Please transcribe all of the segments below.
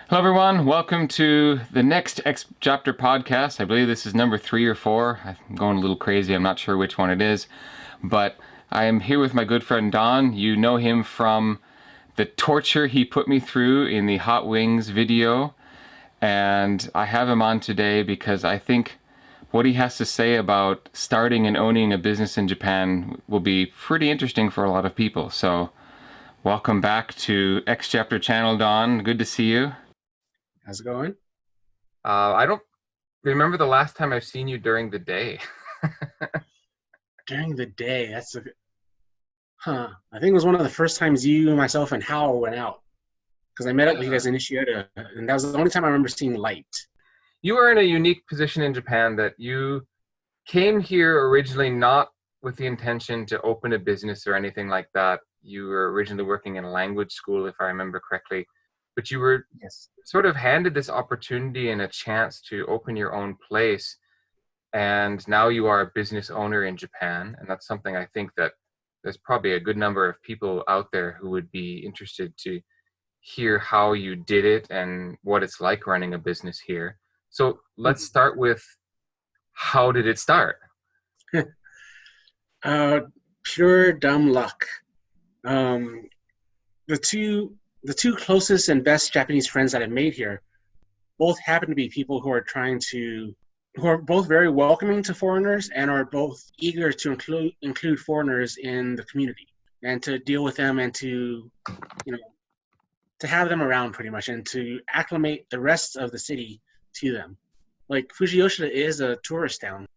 Hello, everyone. Welcome to the next X Chapter podcast. I believe this is number 3 or 4. I'm going a little crazy. I'm not sure which one it is. But I am here with my good friend Don. You know him from the torture he put me through in the Hot Wings video. And I have him on today because I think what he has to say about starting and owning a business in Japan will be pretty interesting for a lot of people. So, welcome back to X Chapter channel, Don. Good to see you. How's it going? I don't remember the last time I've seen you during the day. During the day, I think it was one of the first times you, myself, and Hal went out. Because I met up with you Yeah. guys in Nishiura, and that was the only time I remember seeing light. You are in a unique position in Japan that you came here originally not with the intention to open a business or anything like that. You were originally working in a language school, if I remember correctly, but you were Yes. sort of handed this opportunity and a chance to open your own place. And now you are a business owner in Japan. And that's something I think that there's probably a good number of people out there who would be interested to hear how you did it and what it's like running a business here. So let's start with, how did it start? uh, Pure dumb luck. Um, the two closest and best Japanese friends that I've made here both happen to be people who are both very welcoming to foreigners and are both eager to include foreigners in the community and to deal with them and to you know to have them around pretty much and to acclimate the rest of the city to them. Like Fujiyoshida is a tourist town.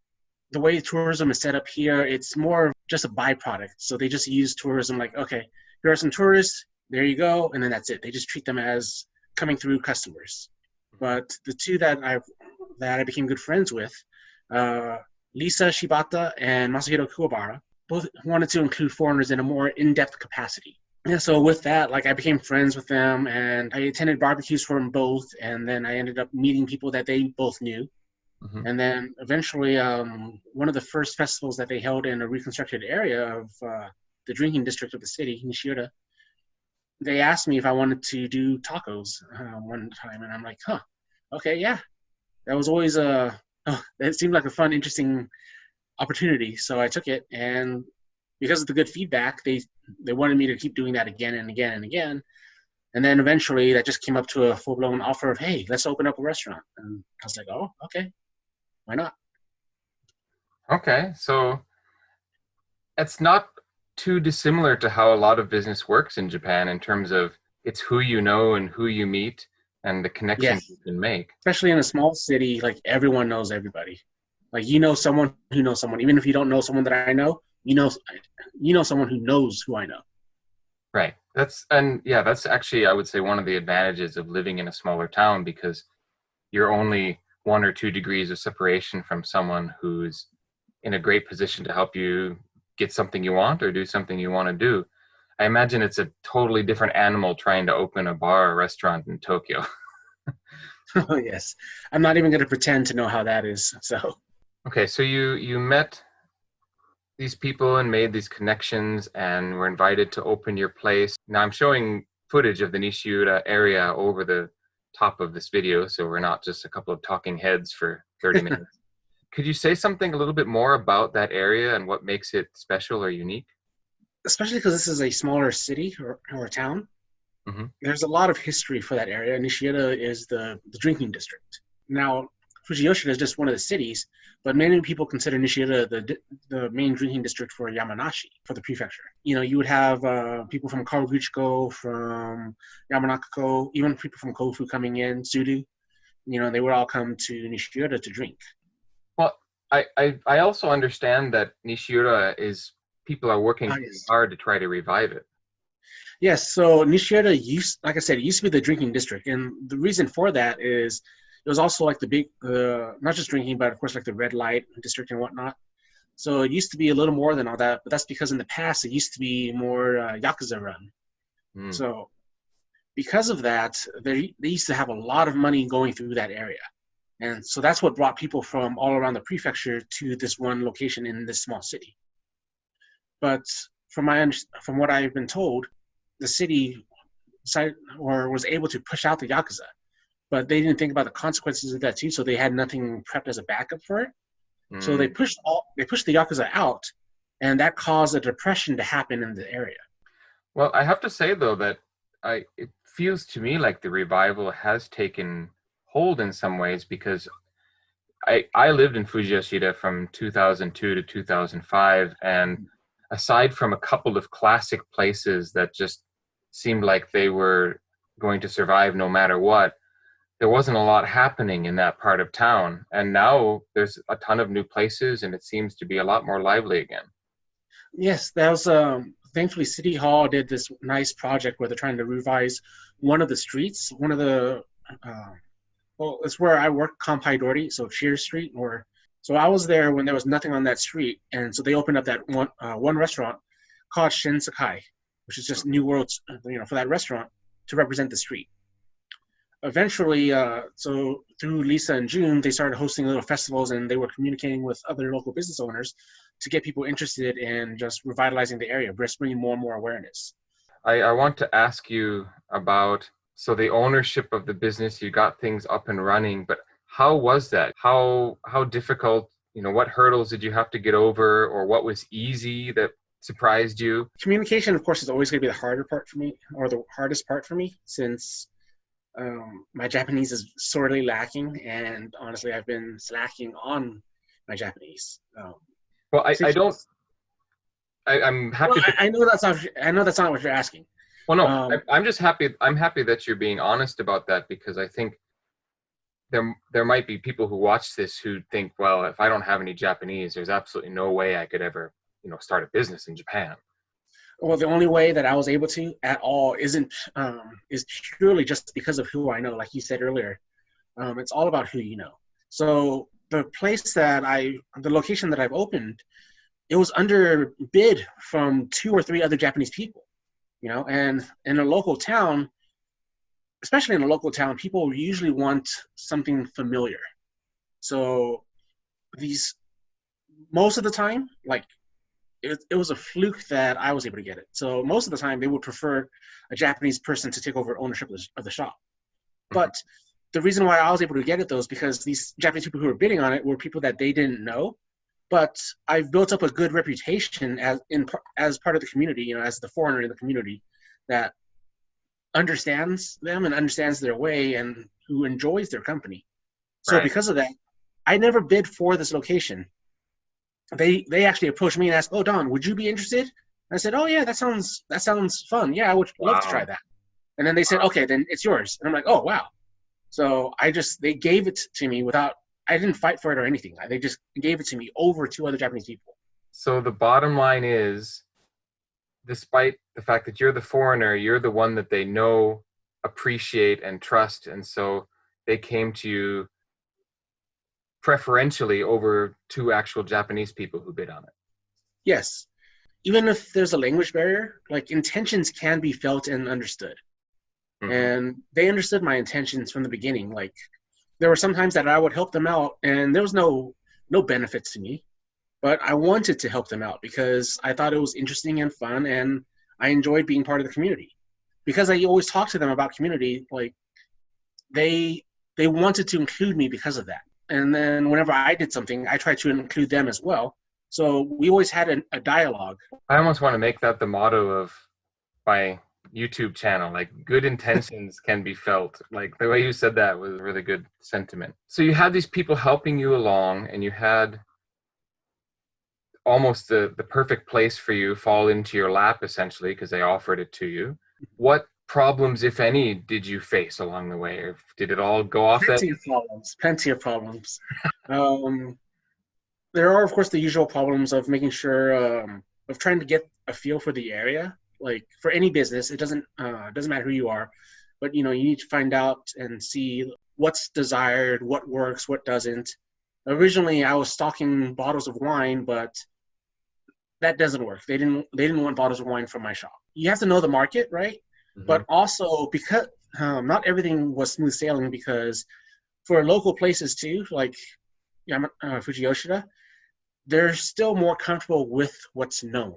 The way tourism is set up here, it's more just a byproduct. So they just use tourism like, okay, here are some tourists, there you go, and then that's it. They just treat them as coming through customers. But the two that I became good friends with, uh, Lisa Shibata and Masahiro Kuwabara, both wanted to include foreigners in a more in-depth capacity. Yeah, so with that, like I became friends with them, and I attended barbecues for them both, and then I ended up meeting people that they both knew. Mhm. And then eventually, one of the first festivals that they held in a reconstructed area of the drinking district of the city, Nishiura, they asked me if I wanted to do tacos one time, and I'm like, huh, okay, yeah. That was always it seemed like a fun, interesting opportunity, so I took it, and because of the good feedback, they wanted me to keep doing that again and again and again. And then eventually that just came up to a full blown offer of, hey, let's open up a restaurant. And I was like, oh, okay, why not? Okay, so it's not too dissimilar to how a lot of business works in Japan in terms of it's who you know and who you meet and the connections Yes, you can make. especially in a small city, like everyone knows everybody. Like you know someone who knows someone, even if you don't know someone that I know, you know someone who knows who I know. Right. That's actually, I would say, one of the advantages of living in a smaller town because you're only 1 or 2 degrees of separation from someone who's in a great position to help you get something you want or do something you want to do. I imagine it's a totally different animal trying to open a bar or restaurant in Tokyo. Oh yes, I'm not even going to pretend to know how that is. So Okay, so you met these people and made these connections and were invited to open your place. Now I'm showing footage of the Nishiura area over the top of this video, so we're not just a couple of talking heads for 30 minutes. Could you say something a little bit more about that area and what makes it special or unique? especially because this is a smaller city or town, Hmm. there's a lot of history for that area. Nishida is the drinking district. Now, Fujiyoshida is just one of the cities, but many people consider Nishida the main drinking district for Yamanashi, for the prefecture. You know, you would have people from Kawaguchiko, from Yamanakako, even people from Kofu coming in, Sudu. You know, they would all come to Nishida to drink. Well, I also understand that Nishiura is people are working Ah, pretty yes. hard to try to revive it. Yes, so Nishida like I said, it used to be the drinking district, and the reason for that is it was also like the big, not just drinking, but of course like the red light district and whatnot. So it used to be a little more than all that, but that's because in the past it used to be more yakuza run. Mm. So because of that, they used to have a lot of money going through that area, and so that's what brought people from all around the prefecture to this one location in this small city. But from what I've been told, the city decided or was able to push out the yakuza. but they didn't think about the consequences of that too, so they had nothing prepped as a backup for it. So they Mm. pushed the Yakuza out, and that caused a depression to happen in the area. Well, I have to say though that it feels to me like the revival has taken hold in some ways because I lived in Fujiyoshida from 2002 to 2005, and aside from a couple of classic places that just seemed like they were going to survive no matter what, there wasn't a lot happening in that part of town. And now there's a ton of new places, and it seems to be a lot more lively again. Yes, that was thankfully City Hall did this nice project where they're trying to revise one of the streets, one of the uh, well, it's where I work, Kanpai-dori, so Shears Street. So I was there when there was nothing on that street, and so they opened up that one restaurant called Shin Sakai, which is just New Worlds, for that restaurant to represent the street. Eventually, so through Lisa and June, they started hosting little festivals, and they were communicating with other local business owners to get people interested in just revitalizing the area, just bringing more and more awareness. I want to ask you about so the ownership of the business, you got things up and running, but how was that? How difficult, what hurdles did you have to get over, or what was easy that surprised you? Communication, of course, is always going to be the harder part for me, or the hardest part for me, since my Japanese is sorely lacking, and honestly, I've been slacking on my Japanese. Well, I don't. I'm Well, happy that. I know that's not. I know that's not what you're asking. Well, no, Um, I'm just happy. I'm happy that you're being honest about that because I think there might be people who watch this who think, well, if I don't have any Japanese, there's absolutely no way I could ever, start a business in Japan. well, the only way that I was able to at all is purely just because of who I know. Like you said earlier, it's all about who you know. So the location that I've opened, it was under bid from 2 or 3 other Japanese people. And in a local town, especially in a local town, people usually want something familiar. So these most of the time, like it was a fluke that I was able to get it. So most of the time, they would prefer a Japanese person to take over ownership of the shop. But the reason why I was able to get it though is because these Japanese people who were bidding on it were people that they didn't know. But I've built up a good reputation as part of the community, as the foreigner in the community that understands them and understands their way and who enjoys their company. So Right. because of that, I never bid for this location. They actually approached me and asked, "Oh, Don, would you be interested?" I said, "Oh yeah, that sounds fun. Yeah, I would love to try Wow. that." And then they said, "Okay, then it's yours." And I'm like, "Oh wow." So they gave it to me without, I didn't fight for it or anything. They just gave it to me over 2 other Japanese people. So the bottom line is, despite the fact that you're the foreigner, you're the one that they know, appreciate, and trust, and so they came to you preferentially over 2 actual Japanese people who bid on it. Yes. Even if there's a language barrier, like intentions can be felt and understood. Mm-hmm. And they understood my intentions from the beginning. Like there were some times that I would help them out and there was no benefits to me, but I wanted to help them out because I thought it was interesting and fun and I enjoyed being part of the community. Because I always talk to them about community, like they wanted to include me because of that. And then whenever I did something, I tried to include them as well. So we always had a dialogue. I almost want to make that the motto of my YouTube channel. Like, good intentions can be felt. Like, the way you said that was a really good sentiment. So you had these people helping you along, and you had almost the perfect place for you fall into your lap, essentially, because they offered it to you. What problems, if any, did you face along the way? Or did it all go off that? Plenty of problems. There are, of course, the usual problems of making sure of trying to get a feel for the area. Like for any business, it doesn't matter who you are, but you need to find out and see what's desired, what works, what doesn't. Originally, I was stocking bottles of wine, but that doesn't work. They didn't want bottles of wine from my shop. You have to know the market, right? Mm-hmm. But also because not everything was smooth sailing, because for local places too, like Fujiyoshida, they're still more comfortable with what's known.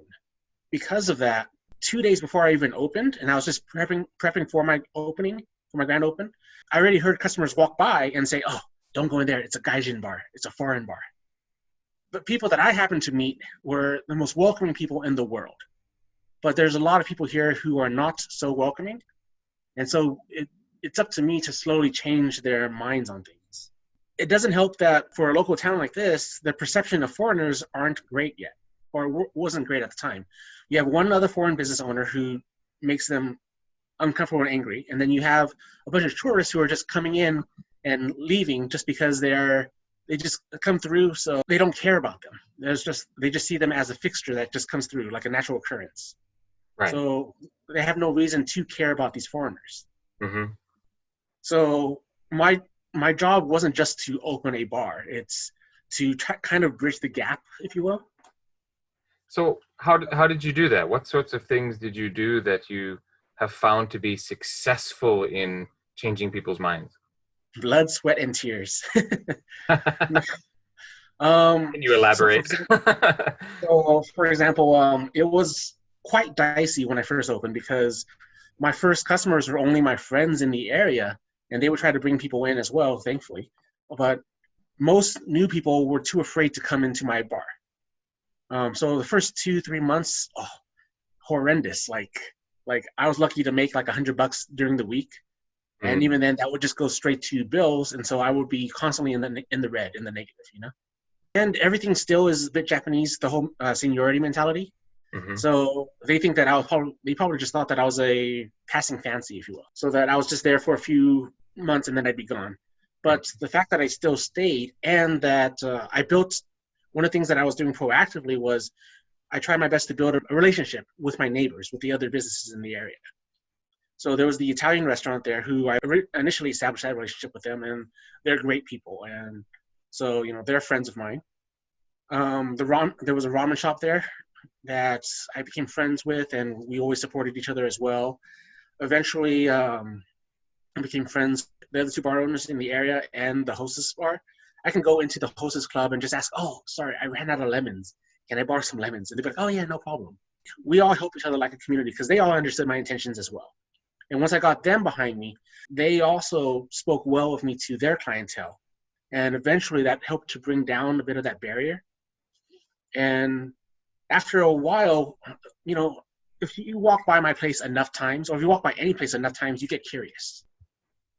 Because of that, 2 days before I even opened, and I was just prepping for my opening for my grand open. I already heard customers walk by and say, "Oh, don't go in there. It's a gaijin bar. It's a foreign bar." But people that I happened to meet were the most welcoming people in the world. But there's a lot of people here who are not so welcoming. And so it's up to me to slowly change their minds on things. It doesn't help that for a local town like this, the perception of foreigners aren't great yet, or wasn't great at the time. You have one other foreign business owner who makes them uncomfortable and angry. And then you have a bunch of tourists who are just coming in and leaving just because they just come through, so they don't care about them. They just see them as a fixture that just comes through like a natural occurrence. Right. So they have no reason to care about these foreigners. Mm-hmm. So my job wasn't just to open a bar. It's to kind of bridge the gap, if you will. So how did you do that? What sorts of things did you do that you have found to be successful in changing people's minds? Blood, sweat, and tears. Can you elaborate? So for example, it was quite dicey when I first opened because my first customers were only my friends in the area, and they would try to bring people in as well, thankfully. But most new people were too afraid to come into my bar. So the first 2-3 months, horrendous. Like I was lucky to make like $100 during the week. And even then, that would just go straight to bills, and so I would be constantly in the red, in the negative, you know. And everything still is a bit Japanese, the whole seniority mentality. Mm-hmm. So they think that they probably just thought that I was a passing fancy, if you will. So that I was just there for a few months and then I'd be gone. But the fact that I still stayed and that I built, one of the things that I was doing proactively was I tried my best to build a relationship with my neighbors, with the other businesses in the area. So there was the Italian restaurant there who I initially established that relationship with them, and they're great people. And so, you know, they're friends of mine. There was a ramen shop there that I became friends with, and we always supported each other as well. Eventually, I became friends with the other two bar owners in the area and the hostess bar. I can go into the hostess club and just ask, "Oh, sorry, I ran out of lemons. Can I borrow some lemons?" And they'd be like, "Oh yeah, no problem." We all help each other like a community because they all understood my intentions as well. And once I got them behind me, they also spoke well of me to their clientele. And eventually that helped to bring down a bit of that barrier. And after a while, you know, if you walk by my place enough times, or if you walk by any place enough times, you get curious.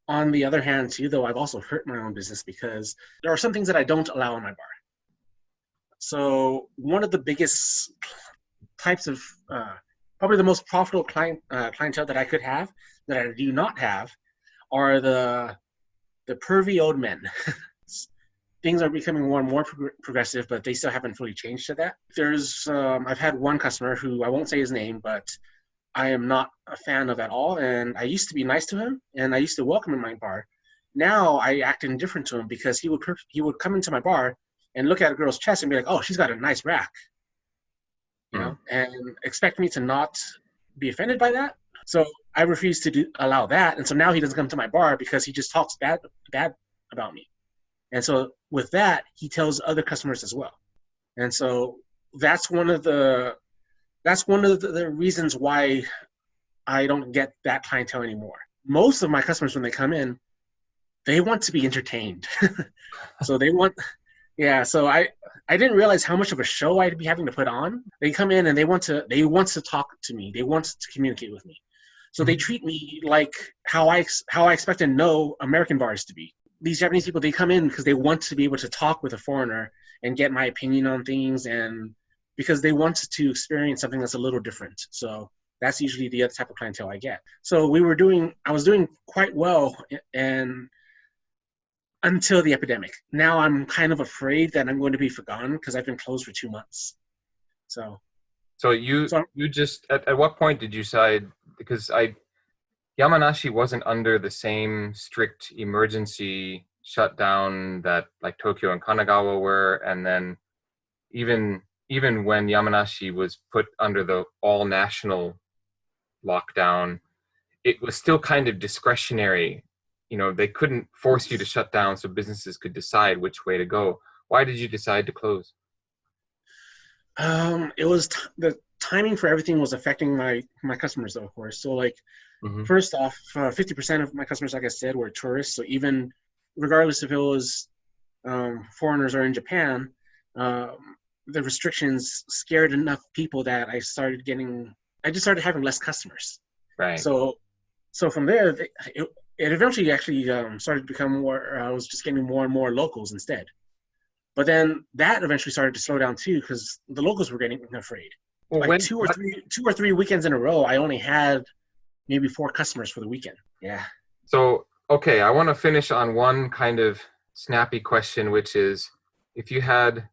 On the other hand, too, though, I've also hurt my own business because there are some things that I don't allow in my bar. So one of the biggest types of probably the most profitable clientele that I could have, that I do not have, are the pervy old men. Things are becoming more and more progressive, but they still haven't fully changed to that. I've had one customer who I won't say his name, but I am not a fan of at all. And I used to be nice to him, and I used to welcome him in my bar. Now I act indifferent to him because he would come into my bar and look at a girl's chest and be like, "Oh, she's got a nice rack." You know, and expect me to not be offended by that. So I refuse to allow that. And so now he doesn't come to my bar because he just talks bad about me. And so with that, he tells other customers as well. And so that's one of the reasons why I don't get that clientele anymore. Most of my customers, when they come in, they want to be entertained. So so I didn't realize how much of a show I'd be having to put on. They come in and they want to talk to me. They want to communicate with me. So they treat me like how I expect and know American bars to be. These Japanese people, they come in because they want to be able to talk with a foreigner and get my opinion on things, and because they want to experience something that's a little different. So that's usually the other type of clientele I get. So I was doing quite well, and until the epidemic. Now I'm kind of afraid that I'm going to be forgotten because I've been closed for 2 months. So you just, at what point did you decide, because Yamanashi wasn't under the same strict emergency shutdown that like Tokyo and Kanagawa were, and then even when Yamanashi was put under the all national lockdown, it was still kind of discretionary. You know, they couldn't force you to shut down, so businesses could decide which way to go. Why did you decide to close? It was the timing for everything was affecting my customers, though, of course. So like Mm-hmm. First off, 50% of my customers, like I said, were tourists. So even regardless if it was foreigners or in Japan, the restrictions scared enough people that I just started having less customers. Right. So from there, it eventually actually started to become more. I was just getting more and more locals instead. But then that eventually started to slow down too because the locals were getting afraid. Well, Like two or three weekends in a row, I only had maybe 4 customers for the weekend. Yeah. So, okay, I want to finish on one kind of snappy question, which is if you had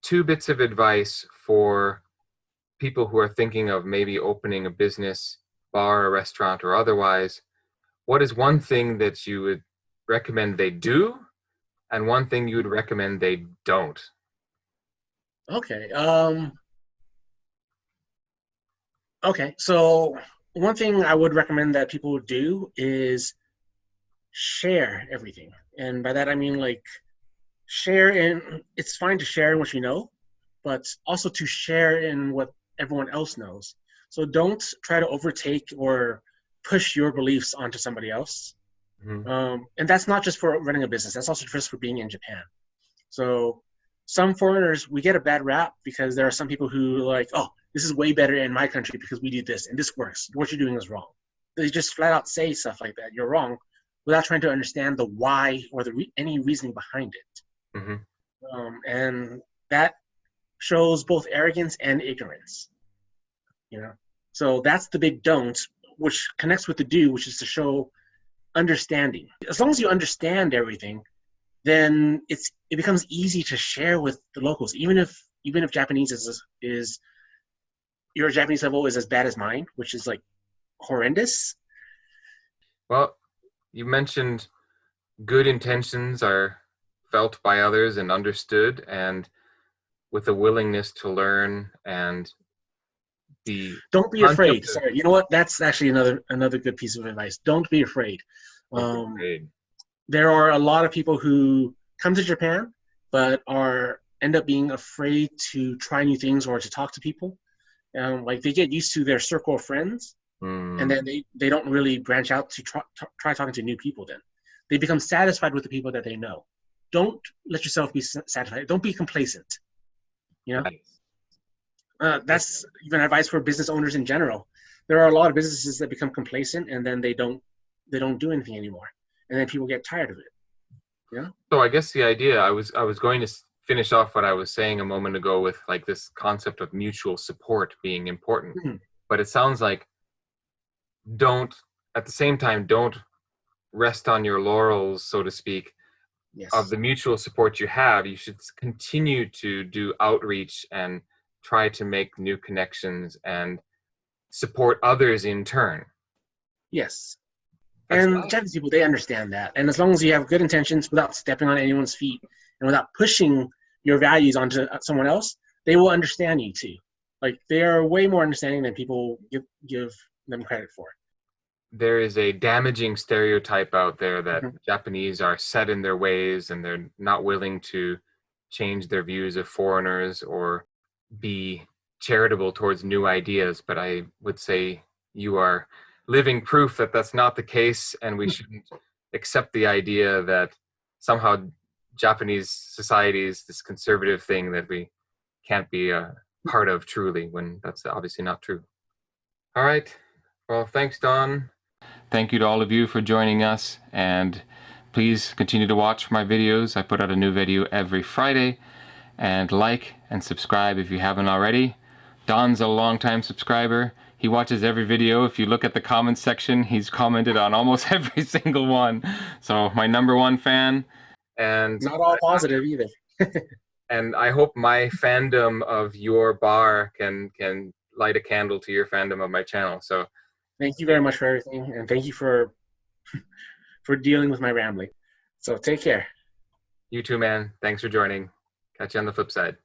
2 bits of advice for people who are thinking of maybe opening a business, bar, a restaurant, or otherwise, what is one thing that you would recommend they do and one thing you would recommend they don't? Okay. Okay. So one thing I would recommend that people do is share everything, and by that I mean like share in. It's fine to share in what you know, but also to share in what everyone else knows. So don't try to overtake or push your beliefs onto somebody else. Mm-hmm. And that's not just for running a business. That's also just for being in Japan. So some foreigners, we get a bad rap because there are some people who are like, oh, this is way better in my country because we do this and this works. What you're doing is wrong. They just flat out say stuff like that. You're wrong without trying to understand the why or any reasoning behind it. Mm-hmm. And that shows both arrogance and ignorance. You know, so that's the big don't, which connects with the do, which is to show understanding. As long as you understand everything, then it becomes easy to share with the locals. Even if Japanese is your Japanese level is as bad as mine, which is like horrendous. Well, you mentioned good intentions are felt by others and understood, and with a willingness to learn and the Don't be concept afraid. of Sorry, you know what? That's actually another good piece of advice. Don't be afraid. don't be Um, afraid. there are a lot of people who come to Japan but end up being afraid to try new things or to talk to people. Like they get used to their circle of friends, and then they don't really branch out to try talking to new people. Then they become satisfied with the people that they know. Don't let yourself be satisfied. Don't be complacent. You know, Nice. that's even advice for business owners in general. There are a lot of businesses that become complacent and then they don't do anything anymore, and then people get tired of it. Yeah. So I guess the idea I was going to finish off what I was saying a moment ago with like this concept of mutual support being important. Mm-hmm. But it sounds like don't at the same time don't rest on your laurels, so to speak, of Yes. the mutual support you have. You should continue to do outreach and try to make new connections and support others in turn. Yes. That's And nice. Japanese people, they understand that. And as long as you have good intentions without stepping on anyone's feet and without pushing your values onto someone else, they will understand you too. Like they are way more understanding than people give them credit for. There is a damaging stereotype out there that Mm-hmm. Japanese are set in their ways and they're not willing to change their views of foreigners or be charitable towards new ideas. But I would say you are living proof that that's not the case, and we shouldn't accept the idea that somehow Japanese society is this conservative thing that we can't be a part of truly, when that's obviously not true. All right. Well, thanks, Don. Thank you to all of you for joining us, and please continue to watch my videos. I put out a new video every Friday, and like and subscribe if you haven't already. Don's a longtime subscriber. He watches every video. If you look at the comments section, he's commented on almost every single one. So my #1 fan. And Not all positive either. and I hope my fandom of your bar can light a candle to your fandom of my channel. So Thank you very much for everything, and thank you for dealing with my rambling. So take care. you too, man. Thanks for joining. Catch you on the flip side.